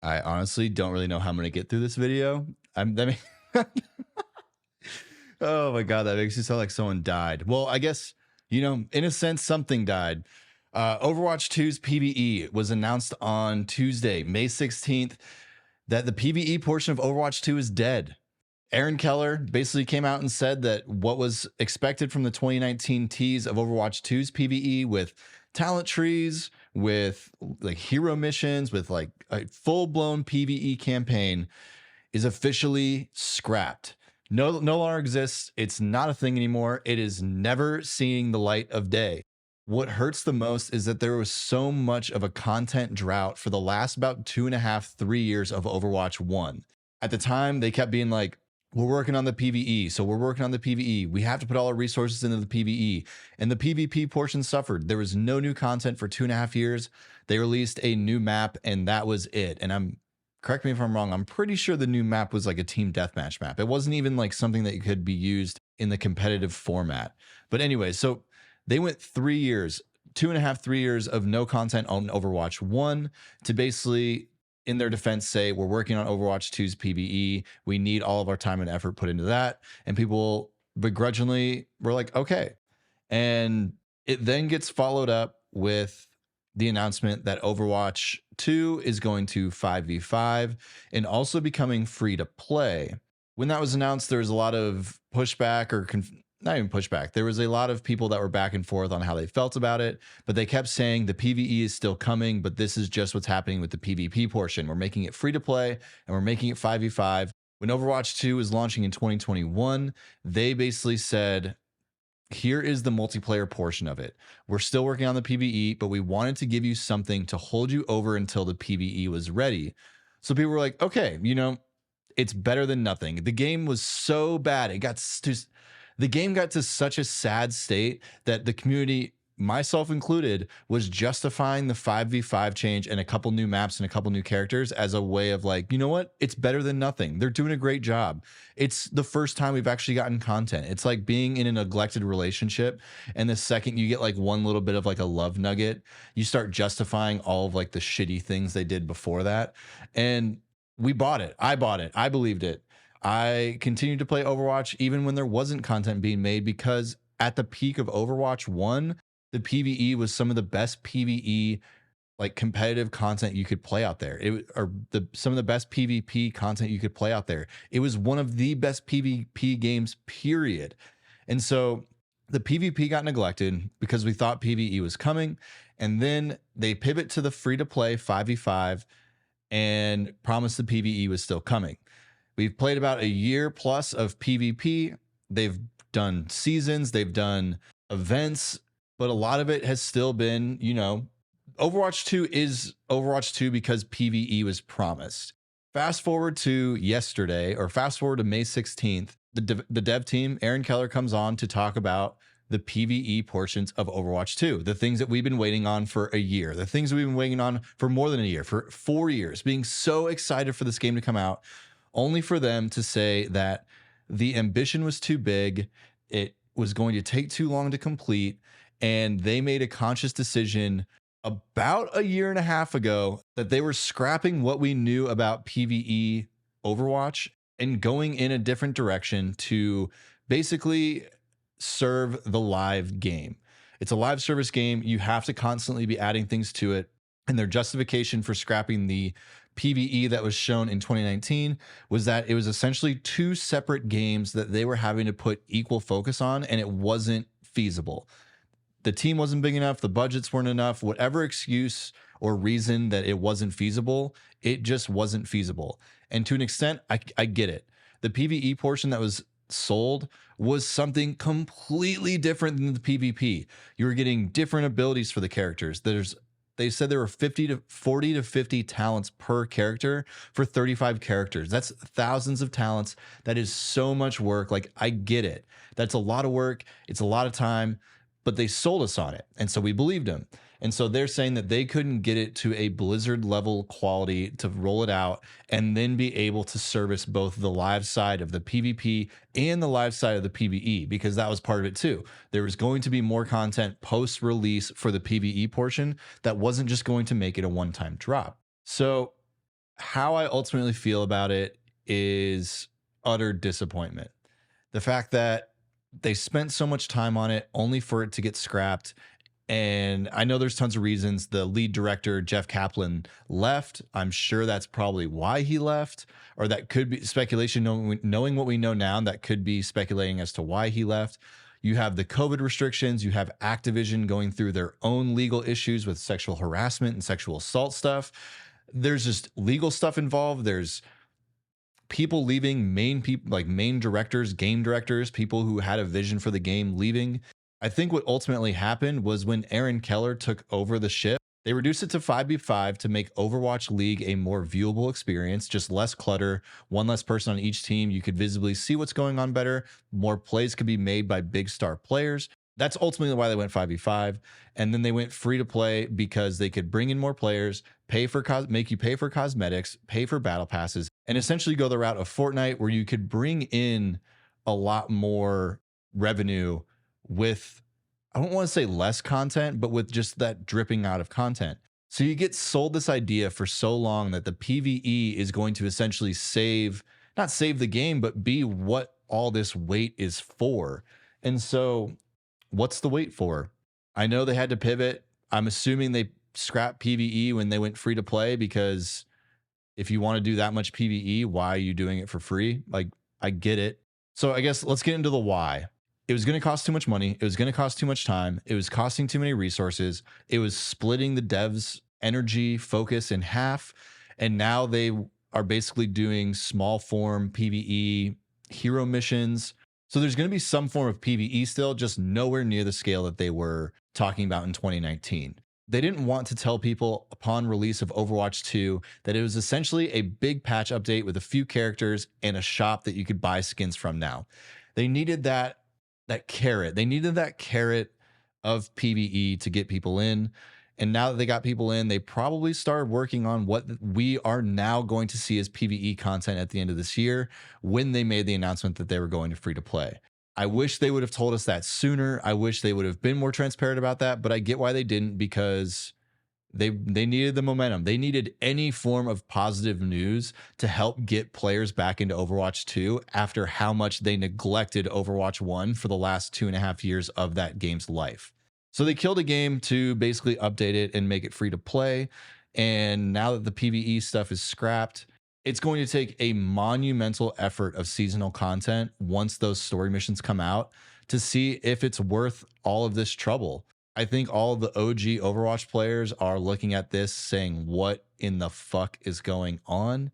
I honestly don't really know how I'm gonna get through this video. That oh my god, that makes you sound like someone died. Well, I guess, in a sense, something died. Overwatch 2's PvE was announced on Tuesday, May 16th, that the PvE portion of Overwatch 2 is dead. Aaron Keller basically came out and said that what was expected from the 2019 tease of Overwatch 2's PvE with talent trees, with like hero missions, with like a full-blown PvE campaign is officially scrapped. No longer exists. It's not a thing anymore. It is never seeing the light of day. What hurts the most is that there was so much of a content drought for the last about 2.5, 3 years of Overwatch 1. At the time, they kept being like, we're working on the PvE. So we're working on the PvE. We have to put all our resources into the PvE. And the PvP portion suffered. There was no new content for 2.5 years. They released a new map and that was it. And correct me if I'm wrong, I'm pretty sure the new map was like a team deathmatch map. It wasn't even like something that could be used in the competitive format. But anyway, so they went 3 years, 2.5, 3 years of no content on Overwatch 1 to basically, in their defense, say we're working on Overwatch 2's PvE. We need all of our time and effort put into that. And people begrudgingly were like, okay. And it then gets followed up with the announcement that Overwatch 2 is going to 5v5 and also becoming free to play. When that was announced, there was a lot of pushback or not even pushback. There was a lot of people that were back and forth on how they felt about it, but they kept saying the PvE is still coming, but this is just what's happening with the PvP portion. We're making it free to play and we're making it 5v5. When Overwatch 2 was launching in 2021, they basically said, here is the multiplayer portion of it. We're still working on the PvE, but we wanted to give you something to hold you over until the PvE was ready. So people were like, okay, it's better than nothing. The game was so bad. The game got to such a sad state that the community, myself included, was justifying the 5v5 change and a couple new maps and a couple new characters as a way of like, you know what? It's better than nothing. They're doing a great job. It's the first time we've actually gotten content. It's like being in a neglected relationship. And the second you get like one little bit of like a love nugget, you start justifying all of like the shitty things they did before that. And we bought it. I bought it. I believed it. I continued to play Overwatch even when there wasn't content being made, because at the peak of Overwatch 1, the PvE was some of the best PvE like competitive content you could play out there. Some of the best PvP content you could play out there. It was one of the best PvP games, period. And so the PvP got neglected because we thought PvE was coming. And then they pivot to the free to play 5v5 and promised the PvE was still coming. We've played about a year plus of PvP. They've done seasons, they've done events, but a lot of it has still been, Overwatch 2 is Overwatch 2 because PvE was promised. Fast forward to yesterday, or fast forward to May 16th, the dev team, Aaron Keller, comes on to talk about the PvE portions of Overwatch 2, the things that we've been waiting on for a year, the things that we've been waiting on for more than a year, for 4 years, being so excited for this game to come out, only for them to say that the ambition was too big, it was going to take too long to complete, and they made a conscious decision about a year and a half ago that they were scrapping what we knew about PvE Overwatch and going in a different direction to basically serve the live game. It's a live service game. You have to constantly be adding things to it. And their justification for scrapping the PvE that was shown in 2019 was that it was essentially 2 separate games that they were having to put equal focus on, and it wasn't feasible. The team wasn't big enough, the budgets weren't enough, whatever excuse or reason that it wasn't feasible, it just wasn't feasible. And to an extent, I get it. The PvE portion that was sold was something completely different than the PvP. You were getting different abilities for the characters. They said there were 40 to 50 talents per character for 35 characters. That's thousands of talents. That is so much work. Like, I get it. That's a lot of work. It's a lot of time, but they sold us on it. And so we believed them. And so they're saying that they couldn't get it to a Blizzard level quality to roll it out and then be able to service both the live side of the PvP and the live side of the PvE, because that was part of it too. There was going to be more content post release for the PvE portion that wasn't just going to make it a one-time drop. So How I ultimately feel about it is utter disappointment. The fact that they spent so much time on it only for it to get scrapped. And I know there's tons of reasons. The lead director, Jeff Kaplan, left. I'm sure that's probably why he left, or that could be speculation. Knowing what we know now, that could be speculating as to why he left. You have the COVID restrictions. You have Activision going through their own legal issues with sexual harassment and sexual assault stuff. There's just legal stuff involved. There's people leaving, main people like main directors, game directors, people who had a vision for the game leaving. I think what ultimately happened was when Aaron Keller took over the ship, they reduced it to 5v5 to make Overwatch League a more viewable experience, just less clutter, one less person on each team. You could visibly see what's going on better. More plays could be made by big star players. That's ultimately why they went 5v5. And then they went free to play because they could bring in more players, make you pay for cosmetics, pay for battle passes, and essentially go the route of Fortnite where you could bring in a lot more revenue with, I don't want to say less content, but with just that dripping out of content. So you get sold this idea for so long that the PvE is going to essentially not save the game, but be what all this wait is for. And so what's the wait for? I know they had to pivot. I'm assuming they scrapped PvE when they went free to play, because if you want to do that much PvE, why are you doing it for free? Like, I get it. So I guess let's get into the why. It was going to cost too much money. It was going to cost too much time. It was costing too many resources. It was splitting the devs' energy focus in half. And now they are basically doing small form PvE hero missions. So there's going to be some form of PvE still, just nowhere near the scale that they were talking about in 2019. They didn't want to tell people upon release of Overwatch 2 that it was essentially a big patch update with a few characters and a shop that you could buy skins from now. They needed that carrot. They needed that carrot of PvE to get people in. And now that they got people in, they probably started working on what we are now going to see as PvE content at the end of this year when they made the announcement that they were going to free to play. I wish they would have told us that sooner. I wish they would have been more transparent about that, but I get why they didn't, because they needed the momentum. They needed any form of positive news to help get players back into Overwatch 2 after how much they neglected Overwatch 1 for the last 2.5 years of that game's life. So they killed a game to basically update it and make it free to play. And now that the PvE stuff is scrapped, it's going to take a monumental effort of seasonal content once those story missions come out to see if it's worth all of this trouble. I think all of the OG Overwatch players are looking at this saying, what in the fuck is going on?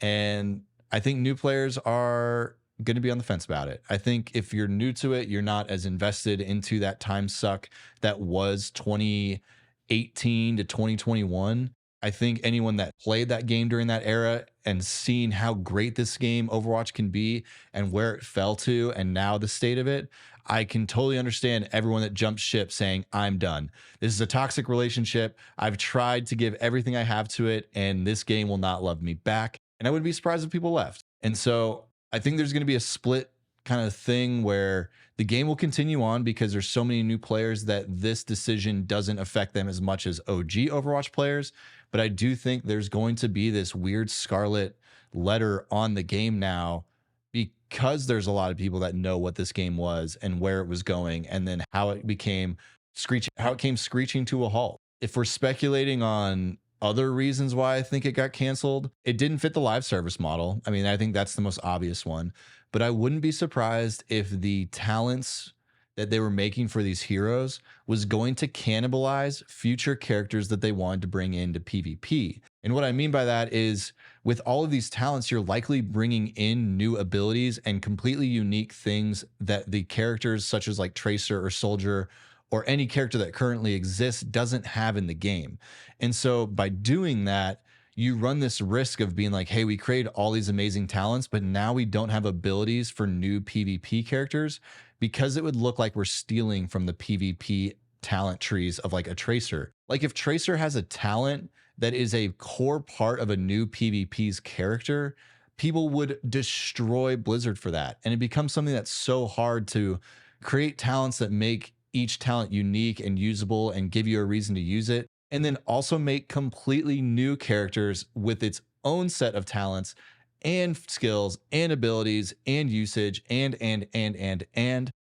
And I think new players are going to be on the fence about it. I think if you're new to it, you're not as invested into that time suck that was 2018 to 2021. I think anyone that played that game during that era and seen how great this game Overwatch can be and where it fell to and now the state of it, I can totally understand everyone that jumped ship saying, I'm done. This is a toxic relationship. I've tried to give everything I have to it, and this game will not love me back. And I wouldn't be surprised if people left. And so I think there's going to be a split kind of thing where the game will continue on because there's so many new players that this decision doesn't affect them as much as OG Overwatch players. But I do think there's going to be this weird scarlet letter on the game now, because there's a lot of people that know what this game was and where it was going, and then how it came screeching to a halt. If we're speculating on other reasons why I think it got canceled, it didn't fit the live service model. I mean, I think that's the most obvious one, but I wouldn't be surprised if the talents that they were making for these heroes was going to cannibalize future characters that they wanted to bring into PvP. And what I mean by that is, with all of these talents, you're likely bringing in new abilities and completely unique things that the characters such as like Tracer or Soldier or any character that currently exists doesn't have in the game. And so by doing that, you run this risk of being like, hey, we created all these amazing talents, but now we don't have abilities for new PvP characters, because it would look like we're stealing from the PvP talent trees of like a Tracer. Like if Tracer has a talent that is a core part of a new PvP's character, people would destroy Blizzard for that. And it becomes something that's so hard to create talents that make each talent unique and usable and give you a reason to use it, and then also make completely new characters with its own set of talents and skills and abilities and usage and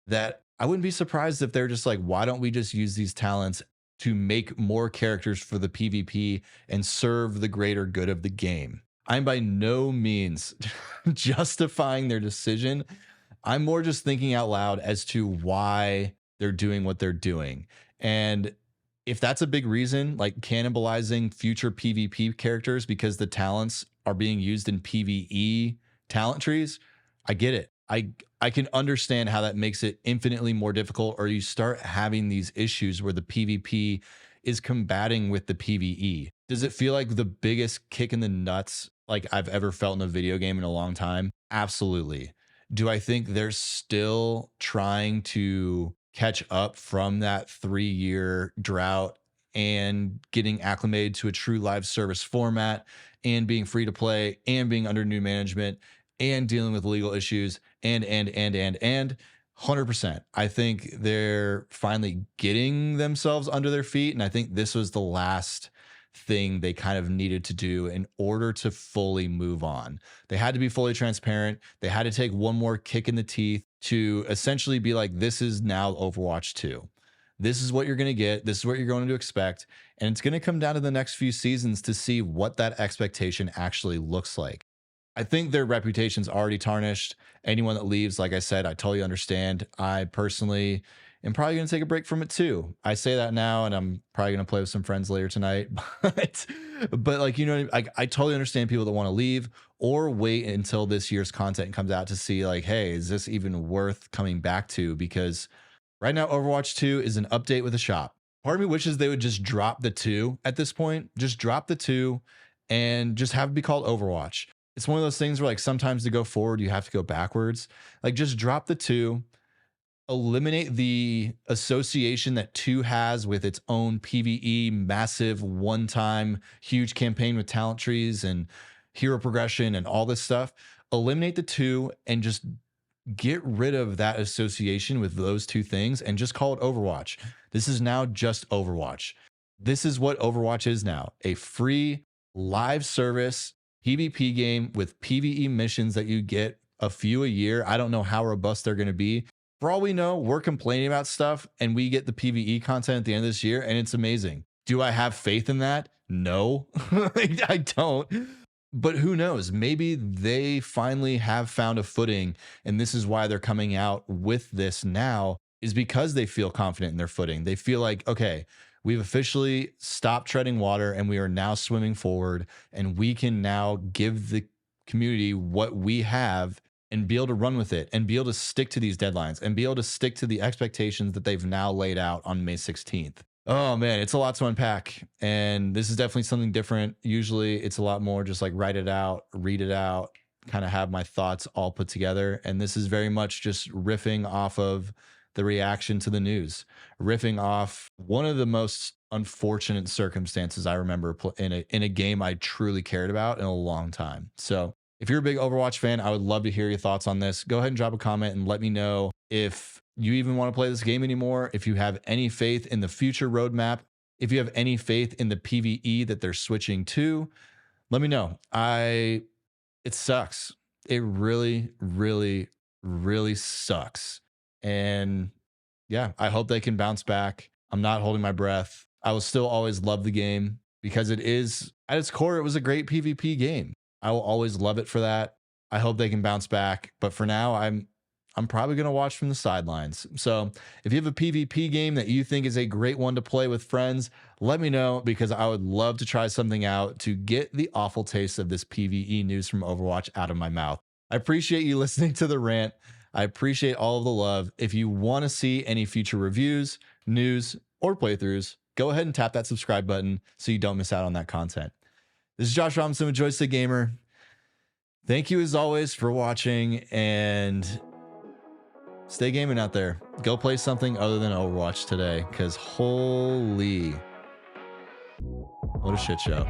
that I wouldn't be surprised if they're just like, why don't we just use these talents to make more characters for the PvP and serve the greater good of the game? I'm by no means justifying their decision. I'm more just thinking out loud as to why they're doing what they're doing. And if that's a big reason, like cannibalizing future PvP characters because the talents are being used in PvE talent trees, I get it. I can understand how that makes it infinitely more difficult, or you start having these issues where the PvP is combating with the PvE. Does it feel like the biggest kick in the nuts like I've ever felt in a video game in a long time? Absolutely. Do I think they're still trying to catch up from that 3-year drought and getting acclimated to a true live service format and being free to play and being under new management and dealing with legal issues and 100%. I think they're finally getting themselves under their feet. And I think this was the last thing they kind of needed to do in order to fully move on. They had to be fully transparent. They had to take one more kick in the teeth to essentially be like, this is now Overwatch 2. This is what you're going to get. This is what you're going to expect. And it's going to come down to the next few seasons to see what that expectation actually looks like. I think their reputation's already tarnished. Anyone that leaves, like I said, I totally understand. I personally am probably going to take a break from it too. I say that now, and I'm probably going to play with some friends later tonight. But like, you know, I totally understand people that want to leave or wait until this year's content comes out to see like, hey, is this even worth coming back to? Because right now, Overwatch 2 is an update with a shop. Part of me wishes they would just drop the 2 at this point. Just drop the 2 and just have it be called Overwatch. It's one of those things where like sometimes to go forward, you have to go backwards. Like just drop the 2, eliminate the association that 2 has with its own PvE, massive one-time huge campaign with talent trees and hero progression and all this stuff. Eliminate the 2 and just get rid of that association with those 2 things and just call it Overwatch. This is now just Overwatch. This is what Overwatch is now, a free live service PvP game with PvE missions that you get a few a year. I don't know how robust they're going to be. For all we know, we're complaining about stuff and we get the PvE content at the end of this year and it's amazing. Do I have faith in that? No, I don't. But who knows? Maybe they finally have found a footing and this is why they're coming out with this now, is because they feel confident in their footing. They feel like, okay, we've officially stopped treading water and we are now swimming forward, and we can now give the community what we have and be able to run with it and be able to stick to these deadlines and be able to stick to the expectations that they've now laid out on May 16th. Oh man, it's a lot to unpack. And this is definitely something different. Usually it's a lot more just like write it out, read it out, kind of have my thoughts all put together. And this is very much just riffing off of the reaction to the news, riffing off one of the most unfortunate circumstances I remember in a game I truly cared about in a long time. So if you're a big Overwatch fan, I would love to hear your thoughts on this. Go ahead and drop a comment and let me know if you even want to play this game anymore, if you have any faith in the future roadmap, if you have any faith in the PvE that they're switching to. Let me know. It sucks. It really, really, really sucks. And yeah, I hope they can bounce back. I'm not holding my breath. I will still always love the game because it is, at its core, it was a great PvP game. I will always love it for that. I hope they can bounce back. But for now, I'm probably going to watch from the sidelines. So if you have a PvP game that you think is a great one to play with friends, let me know, because I would love to try something out to get the awful taste of this PvE news from Overwatch out of my mouth. I appreciate you listening to the rant. I appreciate all of the love. If you want to see any future reviews, news, or playthroughs, go ahead and tap that subscribe button so you don't miss out on that content. This is Josh Robinson with Joystick Gamer. Thank you as always for watching, and stay gaming out there. Go play something other than Overwatch today, because holy, what a shit show.